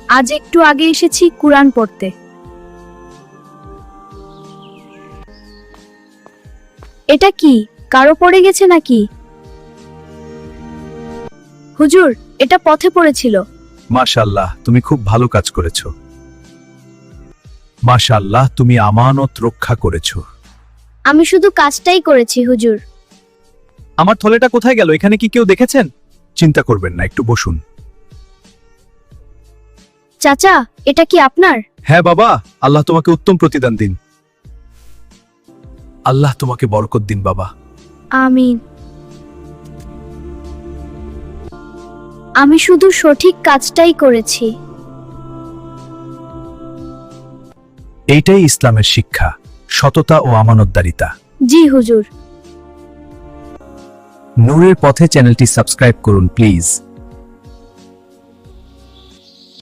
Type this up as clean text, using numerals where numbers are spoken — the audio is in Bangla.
আজ একটু আগে এসেছি কুরআন পড়তে। এটা কি কারো পড়ে গেছে নাকি? হুজুর, এটা পথে পড়েছিল। মাশাআল্লাহ, তুমি খুব ভালো কাজ করেছো। মাশাআল্লাহ, তুমি আমানত রক্ষা করেছো। আমি শুধু কাজটাই করেছি হুজুর। আমার থলেটা কোথায় গেল? এখানে কি কেউ দেখেছেন? চিন্তা করবেন না, একটু বসুন। চাচা, এটা কি আপনার? হ্যাঁ বাবা, আল্লাহ তোমাকে উত্তম প্রতিদান দিন। আল্লাহ তোমাকে বরকত দিন বাবা। আমিন। আমি শুধু সঠিক কাজটাই করেছি। এইটাই ইসলামের শিক্ষা, সততা ও আমানতদারিতা। জি হুজুর। নূরের পথে চ্যানেলটি সাবস্ক্রাইব করুন প্লিজ।